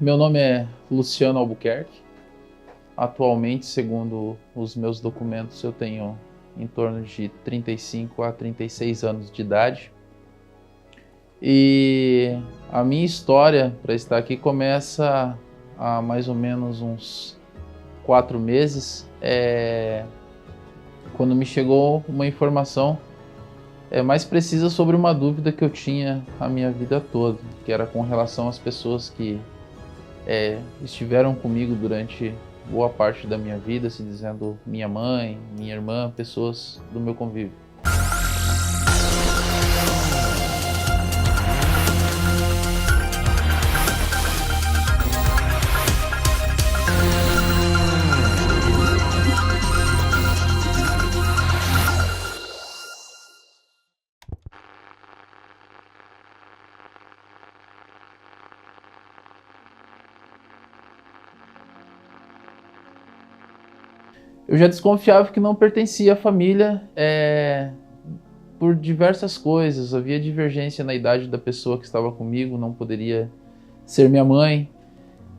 Meu nome é Luciano Albuquerque. Atualmente, segundo os meus documentos, eu tenho em torno de 35 a 36 anos de idade. E a minha história para estar aqui começa há mais ou menos uns 4 meses, quando me chegou uma informação mais precisa sobre uma dúvida que eu tinha a minha vida toda, que era com relação às pessoas que estiveram comigo durante boa parte da minha vida, se dizendo minha mãe, minha irmã, pessoas do meu convívio. Eu já desconfiava que não pertencia à família por diversas coisas. Havia divergência na idade da pessoa que estava comigo, não poderia ser minha mãe.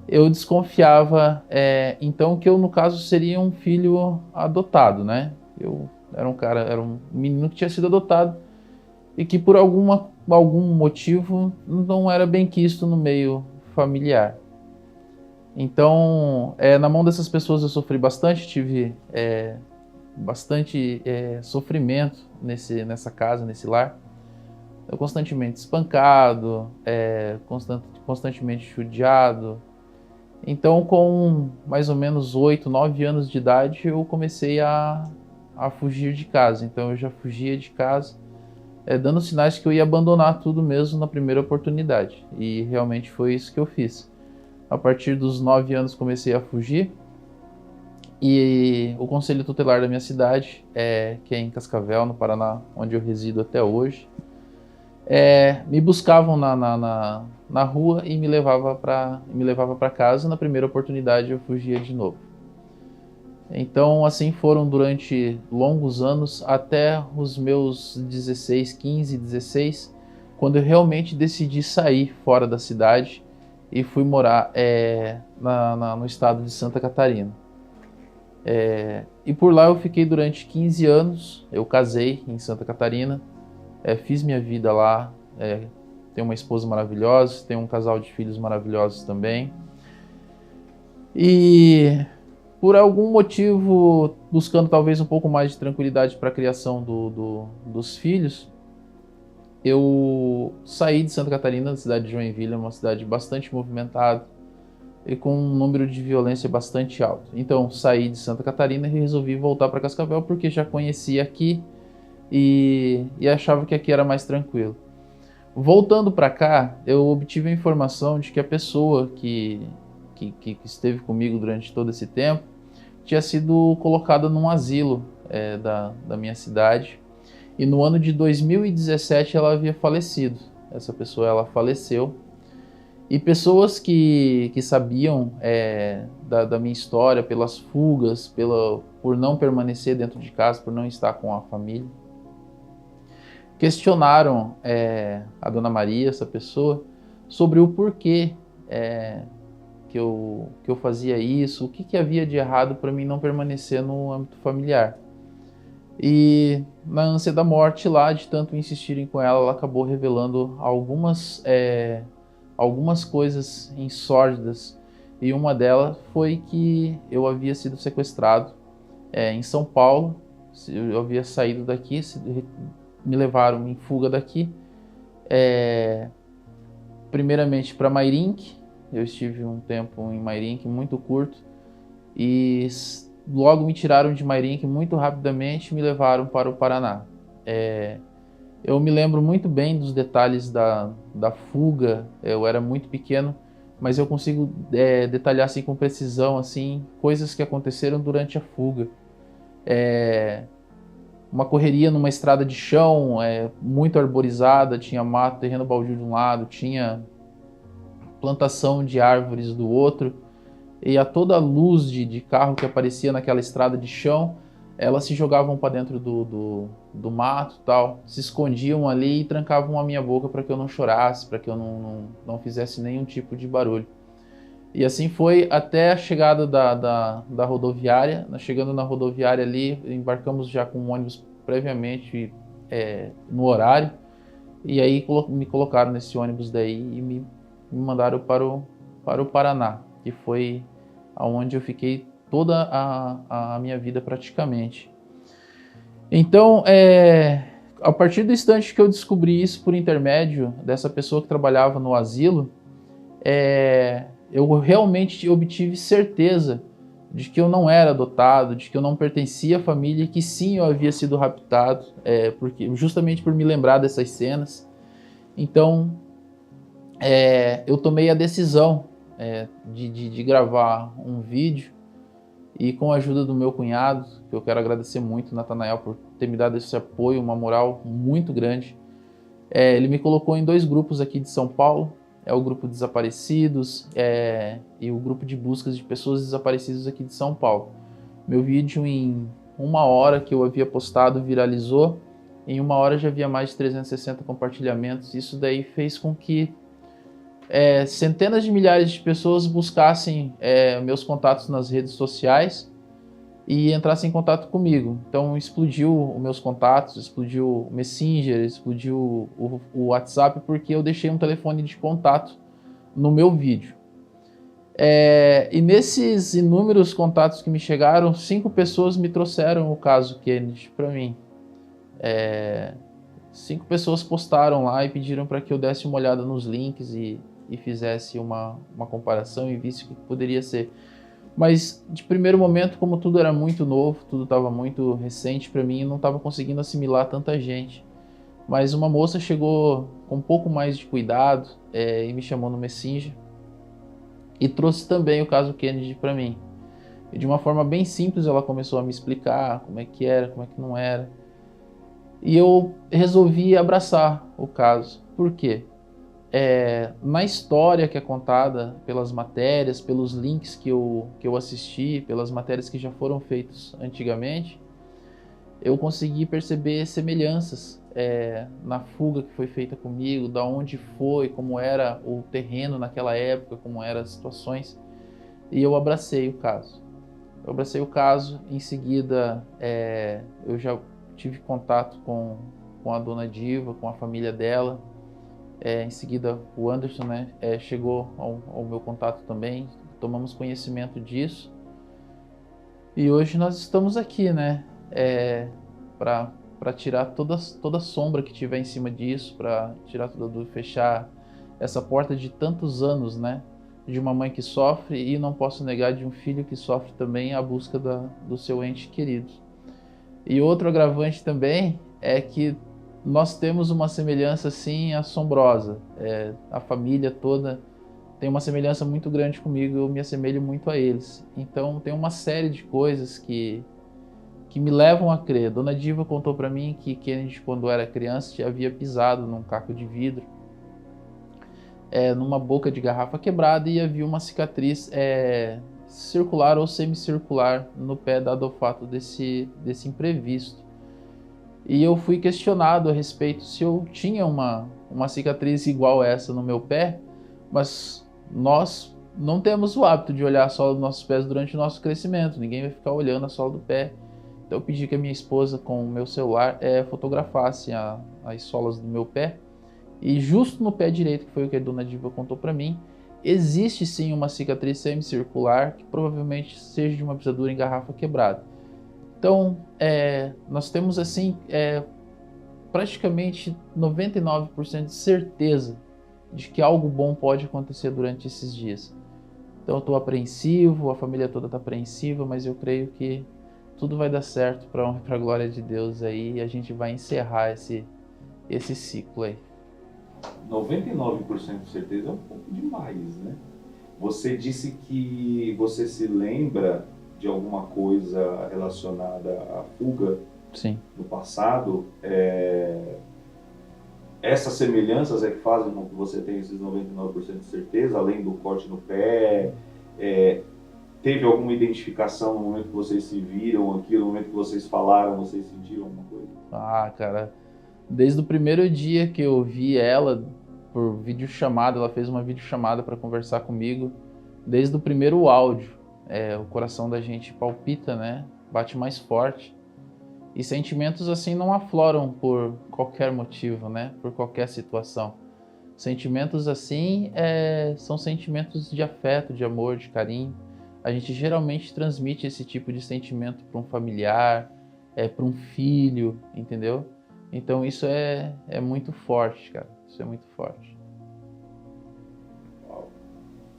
Eu desconfiava, então, que eu, no caso, seria um filho adotado, né? Eu era um menino que tinha sido adotado e que por algum motivo não era bem quisto no meio familiar. Então, na mão dessas pessoas eu sofri bastante, tive bastante sofrimento nessa casa, nesse lar. Eu constantemente espancado, constantemente judiado. Então, com mais ou menos 8, 9 anos de idade, eu comecei a fugir de casa. Então, eu já fugia de casa, dando sinais que eu ia abandonar tudo mesmo na primeira oportunidade. E realmente foi isso que eu fiz. A partir dos 9 anos comecei a fugir e o conselho tutelar da minha cidade, que é em Cascavel, no Paraná, onde eu resido até hoje, me buscavam na rua e me levava para casa. Na primeira oportunidade eu fugia de novo. Então assim foram durante longos anos, até os meus 16, 15, 16, quando eu realmente decidi sair fora da cidade e fui morar no estado de Santa Catarina. E por lá eu fiquei durante 15 anos, eu casei em Santa Catarina, fiz minha vida lá, tenho uma esposa maravilhosa, tenho um casal de filhos maravilhosos também. E por algum motivo, buscando talvez um pouco mais de tranquilidade para a criação dos filhos, eu saí de Santa Catarina, da cidade de Joinville, uma cidade bastante movimentada e com um número de violência bastante alto. Então saí de Santa Catarina e resolvi voltar para Cascavel porque já conhecia aqui e achava que aqui era mais tranquilo. Voltando para cá, eu obtive a informação de que a pessoa que esteve comigo durante todo esse tempo tinha sido colocada num asilo da minha cidade. E no ano de 2017 ela havia falecido. Essa pessoa, ela faleceu. E pessoas que sabiam da minha história, pelas fugas, por não permanecer dentro de casa, por não estar com a família, questionaram a Dona Maria, essa pessoa, sobre o porquê que eu fazia isso, o que havia de errado para mim não permanecer no âmbito familiar. E na ânsia da morte lá, de tanto insistirem com ela, ela acabou revelando algumas coisas insórdidas. E uma delas foi que eu havia sido sequestrado em São Paulo. Eu havia saído daqui, me levaram em fuga daqui. Primeiramente para Mairink, eu estive um tempo em Mairink, muito curto. E logo me tiraram de Mairink muito rapidamente e me levaram para o Paraná. Eu me lembro muito bem dos detalhes da fuga. Eu era muito pequeno, mas eu consigo detalhar assim, com precisão assim, coisas que aconteceram durante a fuga. Uma correria numa estrada de chão muito arborizada, tinha mato, terreno baldio de um lado, tinha plantação de árvores do outro. E a toda a luz de carro que aparecia naquela estrada de chão, elas se jogavam para dentro do mato, tal, se escondiam ali e trancavam a minha boca para que eu não chorasse, para que eu não fizesse nenhum tipo de barulho. E assim foi até a chegada da rodoviária. Chegando na rodoviária ali, embarcamos já com um ônibus previamente no horário. E aí me colocaram nesse ônibus daí e me mandaram para o Paraná, que foi aonde eu fiquei toda a minha vida praticamente. Então, a partir do instante que eu descobri isso por intermédio dessa pessoa que trabalhava no asilo, eu realmente obtive certeza de que eu não era adotado, de que eu não pertencia à família, que sim, eu havia sido raptado, justamente por me lembrar dessas cenas. Então, eu tomei a decisão de gravar um vídeo, e com a ajuda do meu cunhado, que eu quero agradecer muito, Natanael, por ter me dado esse apoio, uma moral muito grande. Ele me colocou em 2 grupos aqui de São Paulo, o grupo Desaparecidos e o grupo de buscas de pessoas desaparecidas aqui de São Paulo. Meu vídeo, em 1 hora que eu havia postado, viralizou. Em 1 hora já havia mais de 360 compartilhamentos. Isso daí fez com que centenas de milhares de pessoas buscassem meus contatos nas redes sociais e entrassem em contato comigo. Então explodiu os meus contatos, explodiu o Messenger, explodiu o WhatsApp, porque eu deixei um telefone de contato no meu vídeo. E nesses inúmeros contatos que me chegaram, 5 pessoas me trouxeram o caso Kennedy para mim. 5 pessoas postaram lá e pediram para que eu desse uma olhada nos links e fizesse uma comparação e visse o que poderia ser. Mas de primeiro momento, como tudo era muito novo, tudo estava muito recente para mim, eu não estava conseguindo assimilar tanta gente. Mas uma moça chegou com um pouco mais de cuidado e me chamou no Messenger e trouxe também o caso Kennedy para mim. E de uma forma bem simples ela começou a me explicar como é que era, como é que não era. E eu resolvi abraçar o caso. Por quê? Na história que é contada pelas matérias, pelos links que eu assisti, pelas matérias que já foram feitas antigamente, eu consegui perceber semelhanças na fuga que foi feita comigo, da onde foi, como era o terreno naquela época, como eram as situações, e eu abracei o caso. Em seguida eu já tive contato com a dona Diva, com a família dela. Em seguida o Anderson chegou ao meu contato também, tomamos conhecimento disso. E hoje nós estamos aqui, para tirar toda a sombra que tiver em cima disso, para tirar fechar essa porta de tantos anos, de uma mãe que sofre, e não posso negar, de um filho que sofre também a busca do seu ente querido. E outro agravante também é que nós temos uma semelhança assim assombrosa. A família toda tem uma semelhança muito grande comigo, eu me assemelho muito a eles. Então tem uma série de coisas que me levam a crer. Dona Diva contou para mim que Kennedy, quando era criança, já havia pisado num caco de vidro, numa boca de garrafa quebrada, e havia uma cicatriz circular ou semicircular no pé, dado ao fato desse imprevisto. E eu fui questionado a respeito se eu tinha uma cicatriz igual essa no meu pé, mas nós não temos o hábito de olhar a sola dos nossos pés durante o nosso crescimento, ninguém vai ficar olhando a sola do pé. Então eu pedi que a minha esposa, com o meu celular, fotografasse as solas do meu pé, e justo no pé direito, que foi o que a dona Diva contou para mim, existe sim uma cicatriz semicircular, que provavelmente seja de uma pisadura em garrafa quebrada. Então, nós temos assim praticamente 99% de certeza de que algo bom pode acontecer durante esses dias. Então eu estou apreensivo, a família toda está apreensiva, mas eu creio que tudo vai dar certo para a honra e para a glória de Deus aí, e a gente vai encerrar esse ciclo aí. 99% de certeza é um pouco demais, né? Você disse que você se lembra de alguma coisa relacionada à fuga. Sim. No passado. Essas semelhanças que fazem com que você tenha esses 99% de certeza, além do corte no pé. teve alguma identificação no momento que vocês se viram aqui, no momento que vocês falaram, vocês sentiram alguma coisa? Ah, cara, desde o primeiro dia que eu vi ela por videochamada, ela fez uma videochamada para conversar comigo, desde o primeiro áudio, o coração da gente palpita, né? Bate mais forte. E sentimentos assim não afloram por qualquer motivo, né? Por qualquer situação. Sentimentos assim são sentimentos de afeto, de amor, de carinho. A gente geralmente transmite esse tipo de sentimento para um familiar, para um filho, entendeu? Então isso é muito forte, cara. Isso é muito forte.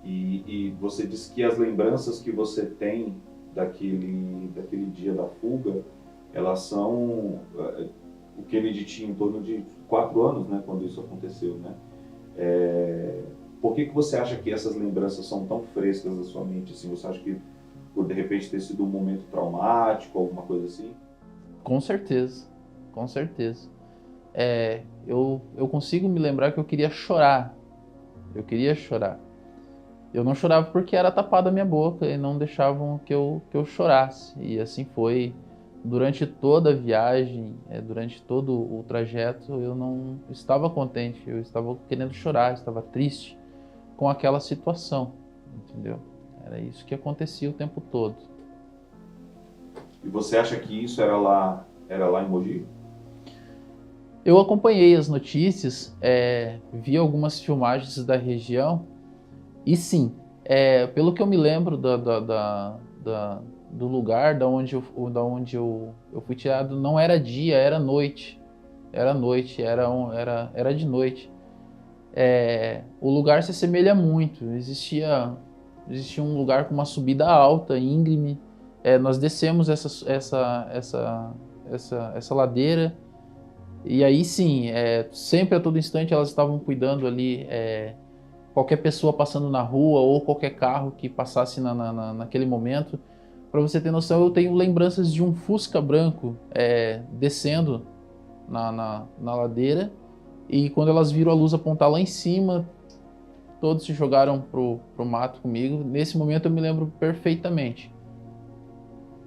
E você disse que as lembranças que você tem daquele dia da fuga, elas são... O Kennedy tinha em torno de 4 anos, né, quando isso aconteceu, né? Por que você acha que essas lembranças são tão frescas na sua mente? Assim, você acha que por de repente ter sido um momento traumático, alguma coisa assim? Com certeza, com certeza. Eu consigo me lembrar que eu queria chorar. Eu queria chorar. Eu não chorava porque era tapada a minha boca e não deixavam que eu chorasse. E assim foi durante toda a viagem, durante todo o trajeto, eu não estava contente, eu estava querendo chorar, estava triste com aquela situação, entendeu? Era isso que acontecia o tempo todo. E você acha que isso era lá em Mogi? Eu acompanhei as notícias, vi algumas filmagens da região e sim, pelo que eu me lembro do lugar da onde eu fui tirado, não era dia, era noite. Era noite, era de noite. O lugar se assemelha muito. Existia um lugar com uma subida alta, íngreme. Nós descemos essa ladeira. E aí sim, sempre a todo instante elas estavam cuidando ali. Qualquer pessoa passando na rua ou qualquer carro que passasse naquele momento. Para você ter noção, eu tenho lembranças de um Fusca branco descendo na ladeira, e quando elas viram a luz apontar lá em cima, todos se jogaram pro mato comigo. Nesse momento eu me lembro perfeitamente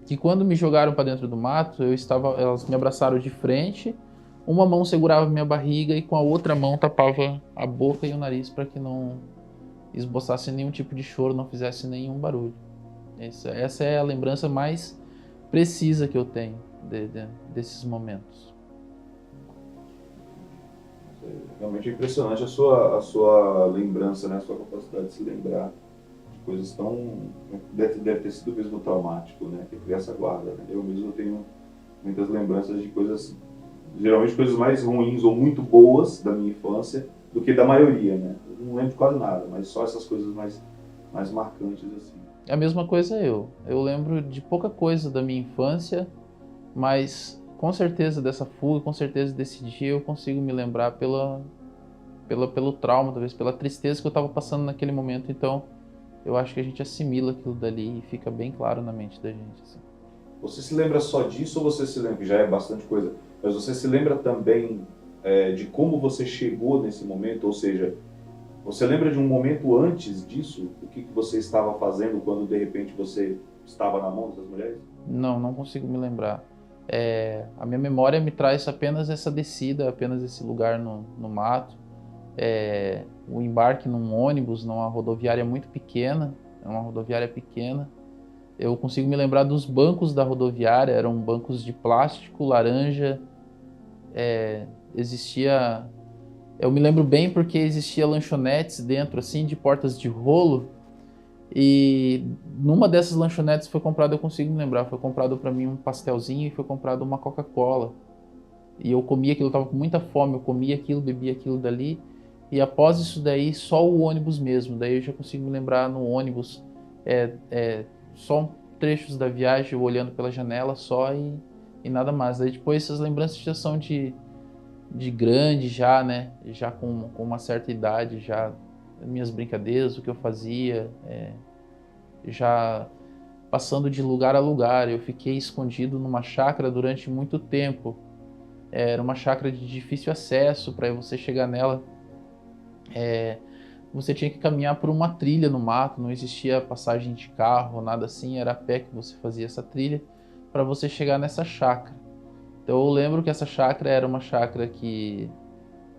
que quando me jogaram para dentro do mato, elas me abraçaram de frente, uma mão segurava minha barriga e com a outra mão tapava a boca e o nariz para que não esboçasse nenhum tipo de choro, não fizesse nenhum barulho. Essa é a lembrança mais precisa que eu tenho desses momentos. Realmente é impressionante a sua lembrança, né? A sua capacidade de se lembrar de coisas tão... Deve ter sido mesmo traumático, né? Que a criança guarda, né? Eu mesmo tenho muitas lembranças de coisas, geralmente coisas mais ruins ou muito boas da minha infância do que da maioria, né? Eu não lembro de quase nada, mas só essas coisas mais marcantes assim. É a mesma coisa eu lembro de pouca coisa da minha infância, mas com certeza dessa fuga, com certeza desse dia eu consigo me lembrar pelo trauma, talvez pela tristeza que eu estava passando naquele momento. Então eu acho que a gente assimila aquilo dali e fica bem claro na mente da gente, assim. Você se lembra só disso ou você se lembra, que já é bastante coisa, mas você se lembra também de como você chegou nesse momento? Ou seja, você lembra de um momento antes disso? O que você estava fazendo quando de repente você estava na mão dessas mulheres? Não consigo me lembrar. A minha memória me traz apenas essa descida, apenas esse lugar no mato. O embarque num ônibus, numa rodoviária muito pequena, é uma rodoviária pequena. Eu consigo me lembrar dos bancos da rodoviária, eram bancos de plástico, laranja. Eu me lembro bem porque existia lanchonetes dentro, assim, de portas de rolo. E numa dessas lanchonetes foi comprado, eu consigo me lembrar, foi comprado para mim um pastelzinho e foi comprado uma Coca-Cola. E eu comia aquilo, eu tava com muita fome, eu comia aquilo, bebia aquilo dali. E após isso daí, só o ônibus mesmo. Daí eu já consigo me lembrar no ônibus, só trechos da viagem, eu olhando pela janela só e nada mais. Daí depois essas lembranças já são de grande já, né? Já com uma certa idade, já minhas brincadeiras, o que eu fazia, já passando de lugar a lugar. Eu fiquei escondido numa chácara durante muito tempo. Era uma chácara de difícil acesso, para você chegar nela você tinha que caminhar por uma trilha no mato, não existia passagem de carro, nada assim, era a pé que você fazia essa trilha para você chegar nessa chácara. Então eu lembro que essa chácara era uma chácara que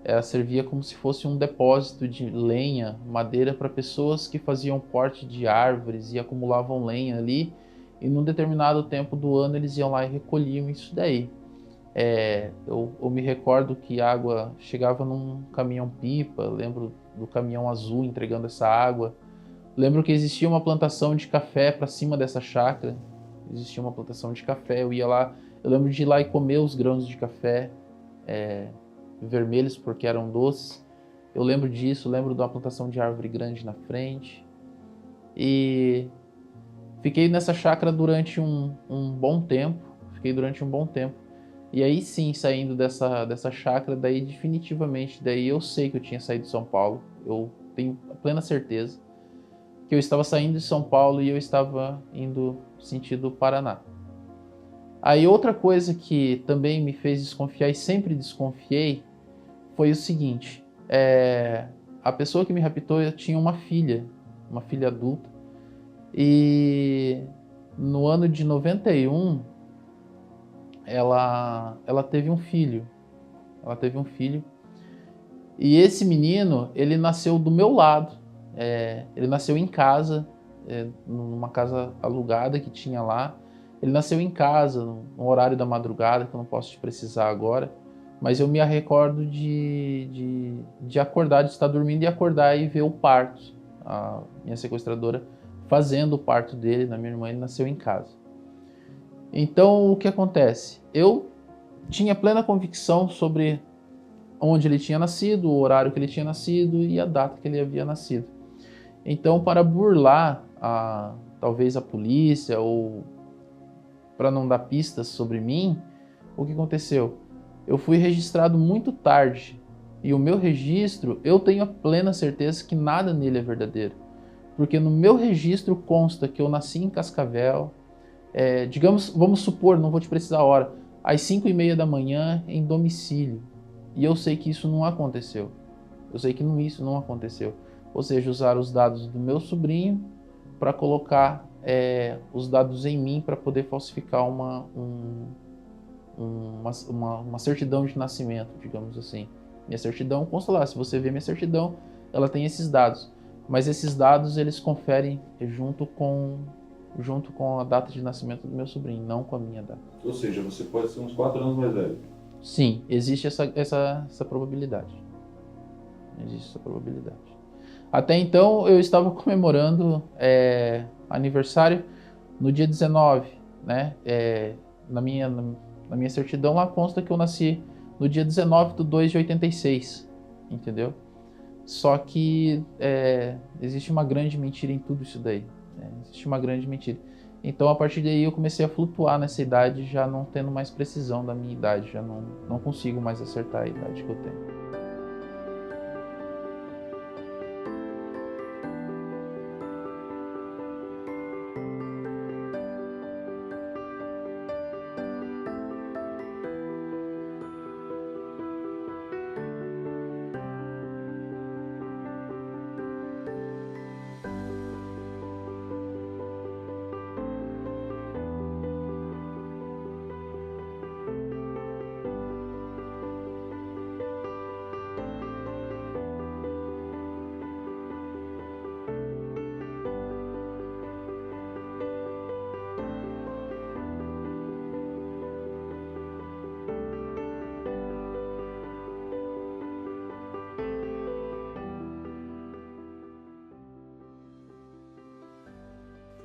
ela servia como se fosse um depósito de lenha, madeira para pessoas que faziam corte de árvores e acumulavam lenha ali, e num determinado tempo do ano eles iam lá e recolhiam isso daí. Eu me recordo que a água chegava num caminhão-pipa, lembro do caminhão azul entregando essa água. Lembro que existia uma plantação de café para cima dessa chácara, existia uma plantação de café, eu ia lá, eu lembro de ir lá e comer os grãos de café vermelhos porque eram doces. Eu lembro disso, lembro de uma plantação de árvore grande na frente. E fiquei nessa chácara durante um bom tempo, E aí sim, saindo dessa chácara, daí definitivamente, daí eu sei que eu tinha saído de São Paulo, eu tenho a plena certeza que eu estava saindo de São Paulo e eu estava indo sentido Paraná. Aí outra coisa que também me fez desconfiar e sempre desconfiei foi o seguinte, a pessoa que me raptou tinha uma filha adulta, e no ano de 91 ela teve um filho, e esse menino, ele nasceu do meu lado, ele nasceu em casa, numa casa alugada que tinha lá. Ele nasceu em casa, no horário da madrugada, que eu não posso te precisar agora, mas eu me recordo de acordar, de estar dormindo e acordar e ver o parto. A minha sequestradora fazendo o parto dele, na minha irmã, ele nasceu em casa. Então, o que acontece? Eu tinha plena convicção sobre onde ele tinha nascido, o horário que ele tinha nascido e a data que ele havia nascido. Então, para burlar talvez a polícia ou para não dar pistas sobre mim, o que aconteceu? Eu fui registrado muito tarde, e o meu registro, eu tenho a plena certeza que nada nele é verdadeiro, porque no meu registro consta que eu nasci em Cascavel, digamos, vamos supor, não vou te precisar a hora, às 5h30 da manhã em domicílio, e eu sei que isso não aconteceu, isso não aconteceu, ou seja, usar os dados do meu sobrinho para colocar os dados em mim para poder falsificar uma certidão de nascimento, digamos assim. Minha certidão consta lá, se você ver minha certidão, ela tem esses dados, mas esses dados eles conferem junto com a data de nascimento do meu sobrinho, não com a minha data. Ou seja, você pode ser uns 4 anos mais velho. Sim, existe essa probabilidade. Até então eu estava comemorando aniversário no dia 19, né? Na minha certidão lá consta que eu nasci no dia 19/2/86, entendeu? Só que existe uma grande mentira em tudo isso daí. Existe uma grande mentira. Então a partir daí eu comecei a flutuar nessa idade, já não tendo mais precisão da minha idade, já não consigo mais acertar a idade que eu tenho.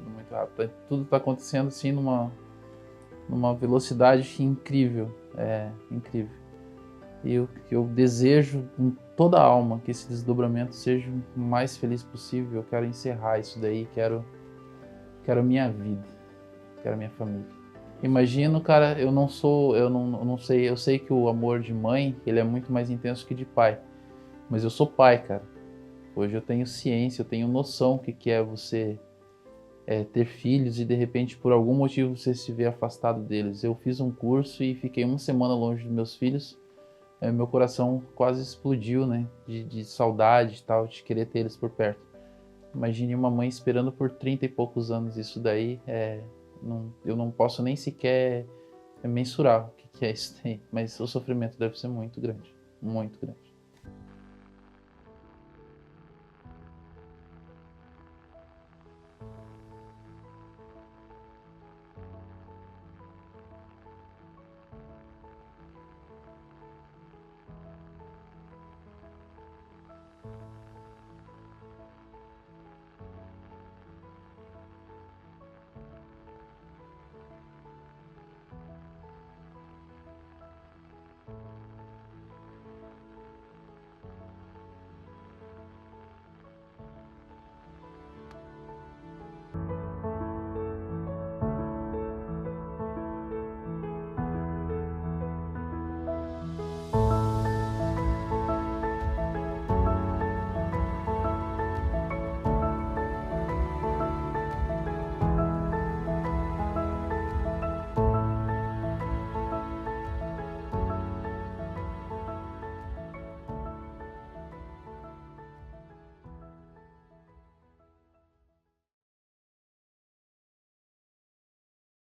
Muito rápido. Tudo está acontecendo assim numa velocidade incrível, incrível. E eu desejo com toda a alma que esse desdobramento seja o mais feliz possível. Eu quero encerrar isso daí, quero minha vida, quero minha família. Imagino, cara, eu não sei, eu sei que o amor de mãe, ele é muito mais intenso que de pai, mas eu sou pai, cara. Hoje eu tenho ciência, eu tenho noção do que é você ter filhos e de repente por algum motivo você se vê afastado deles. Eu fiz um curso e fiquei uma semana longe dos meus filhos, meu coração quase explodiu, né? De saudade e tal, de querer ter eles por perto. Imagine uma mãe esperando por 30 e poucos anos. Isso daí, eu não posso nem sequer mensurar o que é isso daí. Mas o sofrimento deve ser muito grande, muito grande.